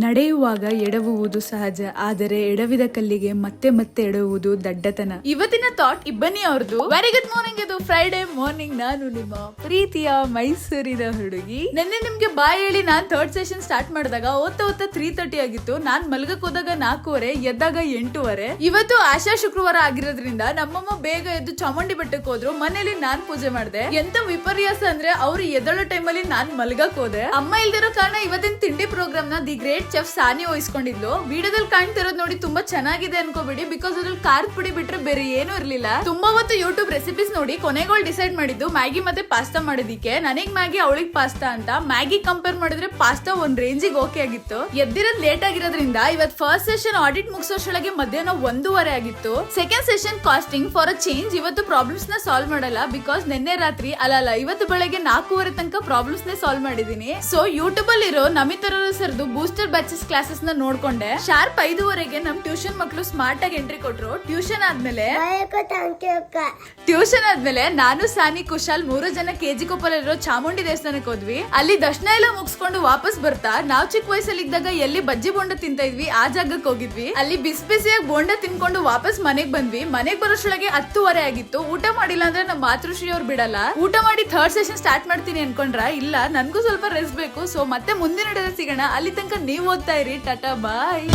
ನಡೆಯುವಾಗ ಎಡವುವುದು ಸಹಜ, ಆದರೆ ಎಡವಿದ ಕಲ್ಲಿಗೆ ಮತ್ತೆ ಮತ್ತೆ ಎಡವುವುದು ದಡ್ಡತನ. ಇವತ್ತಿನ ಥಾಟ್ ಇಬ್ಬನಿ ಅವ್ರದ್ದು. Very good morning. ಇದು ಫ್ರೈಡೆ ಮಾರ್ನಿಂಗ್. ನಾನು ನಿಮ್ಮ ಪ್ರೀತಿಯ ಮೈಸೂರಿನ ಹುಡುಗಿ. ನಿನ್ನೆ ನಿಮ್ಗೆ ಬಾಯ್ ಹೇಳಿ ನಾನ್ ಥರ್ಡ್ ಸೆಷನ್ ಸ್ಟಾರ್ಟ್ ಮಾಡಿದಾಗ ಓದ್ತಾ 3:30 ಆಗಿತ್ತು. ನಾನ್ ಮಲ್ಗಕ್ ಹೋದಾಗ 4:15, ಎದ್ದಾಗ 8:30. ಇವತ್ತು ಆಶಾ ಶುಕ್ರವಾರ ಆಗಿರೋದ್ರಿಂದ ನಮ್ಮಮ್ಮ ಬೇಗ ಎದ್ದು ಚಾಮುಂಡಿ ಬೆಟ್ಟಕ್ಕೆ ಹೋದ್ರು. ಮನೇಲಿ ನಾನ್ ಪೂಜೆ ಮಾಡಿದೆ. ಎಂತ ವಿಪರ್ಯಾಸ ಅಂದ್ರೆ ಅವ್ರು ಎದ್ದಳೋ ಟೈಮಲ್ಲಿ ನಾನ್ ಮಲ್ಗಕ್ ಹೋದೆ. ಅಮ್ಮ ಇಲ್ದಿರೋ ಕಾರಣ ಇವತ್ತಿನ ತಿಂಡಿ ಪ್ರೋಗ್ರಾಮ್ ನ ದಿ ಗ್ರೇಟ್ ಚೆಫ್ ಸಾನಿ ವಹಿಸ್ಕೊಂಡಿದ್ಲು. ವಿಡಿಯೋದಲ್ಲಿ ಕಾಣ್ತಿರೋದು ನೋಡಿ ತುಂಬಾ ಚೆನ್ನಾಗಿದೆ ಅನ್ಕೋಬೇಡಿ, ಬಿಕಾಸ್ ಅದ್ರಲ್ಲಿ ಖಾರದ ಪುಡಿ ಬಿಟ್ರೆ ಬೇರೆ ಏನೂ ಇರ್ಲಿಲ್ಲ. ತುಂಬಾ ಹೊತ್ತು ಯೂಟ್ಯೂಬ್ ರೆಸಿಪೀಸ್ ನೋಡಿ ಕೊನೆಗಳು ಡಿಸೈಡ್ ಮಾಡಿದ್ದು ಮ್ಯಾಗಿ ಮತ್ತೆ ಪಾಸ್ತಾ ಮಾಡೋದಿಕ್ಕೆ. ನನಗ್ ಮ್ಯಾಗಿ, ಅವಳಿಗೆ ಪಾಸ್ತಾ ಅಂತ. ಮ್ಯಾಗಿ ಕಂಪೇರ್ ಮಾಡಿದ್ರೆ ಪಾಸ್ತಾ ಒಂದ್ ರೇಂಜಿಗೆ ಓಕೆ ಆಗಿತ್ತು. ಎದ್ದಿರೋದ್ ಲೇಟ್ ಆಗಿರೋದ್ರಿಂದ ಇವತ್ ಫಸ್ಟ್ ಸೆಷನ್ ಆಡಿಟ್ ಮುಗಿಸೋಷ್ಟೊಳಗೆ ಮಧ್ಯಾಹ್ನ 1:30 ಆಗಿತ್ತು. Second session casting for a change ಇವತ್ತು ಪ್ರಾಬ್ಲಮ್ಸ್ ನ ಸಾಲ್ವ್ ಮಾಡಲ್ಲ, ಬಿಕಾಸ್ ನಿನ್ನೆ ರಾತ್ರಿ ಅಲ್ಲ ಇವತ್ತು ಬೆಳಗ್ಗೆ 4:30 ತನಕ ಪ್ರಾಬ್ಲಮ್ಸ್ ನೇ ಸಾಲ್ವ್ ಮಾಡಿದೀನಿ. ಸೊ ಯೂಟ್ಯೂಬ್ ಅಲ್ಲಿ ಇರೋ ನಮಿತ್ ಸರ್ದು ಬೂಸ್ಟರ್ ಬ್ಯಾಚಸ್ ಕ್ಲಾಸಸ್ ನ ನೋಡ್ಕೊಂಡೆ. ಶಾರ್ಪ್ 5:15 ನಮ್ ಟ್ಯೂಷನ್ ಮಕ್ಳು ಸ್ಮಾರ್ಟ್ ಆಗಿ ಎಂಟ್ರಿ ಕೊಟ್ರು. ಟ್ಯೂಷನ್ ಆದ್ಮೇಲೆ ನಾನು, ಸಾನಿ, ಕುಶಾಲ್ 3 ಜನ ಕೆಜಿ ಕೊಪ್ಪಲಿರೋ ಚಾಮುಂಡಿ ದೇವಸ್ಥಾನಕ್ಕೆ ಹೋದ್ವಿ. ಅಲ್ಲಿ ದರ್ಶನ ಎಲ್ಲ ಮುಗಿಸ್ಕೊಂಡು ವಾಪಸ್ ಬರ್ತಾ ನಾವ್ ಚಿಕ್ಕ ವಯಸ್ಸಲ್ಲಿ ಇದ್ದಾಗ ಎಲ್ಲಿ ಬಜ್ಜಿ ಬೋಂಡ ತಿಂತಾ ಇದ್ವಿ ಆ ಜಾಗಕ್ಕೆ ಹೋಗಿದ್ವಿ. ಅಲ್ಲಿ ಬಿಸಿಯಾಗಿ ಬೋಂಡ ತಿನ್ಕೊಂಡು ವಾಪಸ್ ಮನೆಗ್ ಬಂದ್ವಿ. ಮನೆಗ್ ಬರೋಷ್ಟೊಳಗೆ 10:30 ಆಗಿತ್ತು. ಊಟ ಮಾಡಿಲ್ಲ ಅಂದ್ರೆ ನಮ್ಮ ಮಾತೃಶ್ರೀ ಅವ್ರು ಬಿಡಲ್ಲ. ಊಟ ಮಾಡಿ ಥರ್ಡ್ ಸೆಷನ್ ಸ್ಟಾರ್ಟ್ ಮಾಡ್ತೀನಿ ಅನ್ಕೊಂಡ್ರ, ಇಲ್ಲ ನನ್ಗೂ ಸ್ವಲ್ಪ ರೆಸ್ಟ್ ಬೇಕು. ಸೊ ಮತ್ತೆ ಮುಂದಿನ ಸಿಗೋಣ. ಅಲ್ಲಿ ತನಕ ನೀವು ಓದ್ತಾ ಇರಿ. ಟಾಟಾ ಬಾಯ್.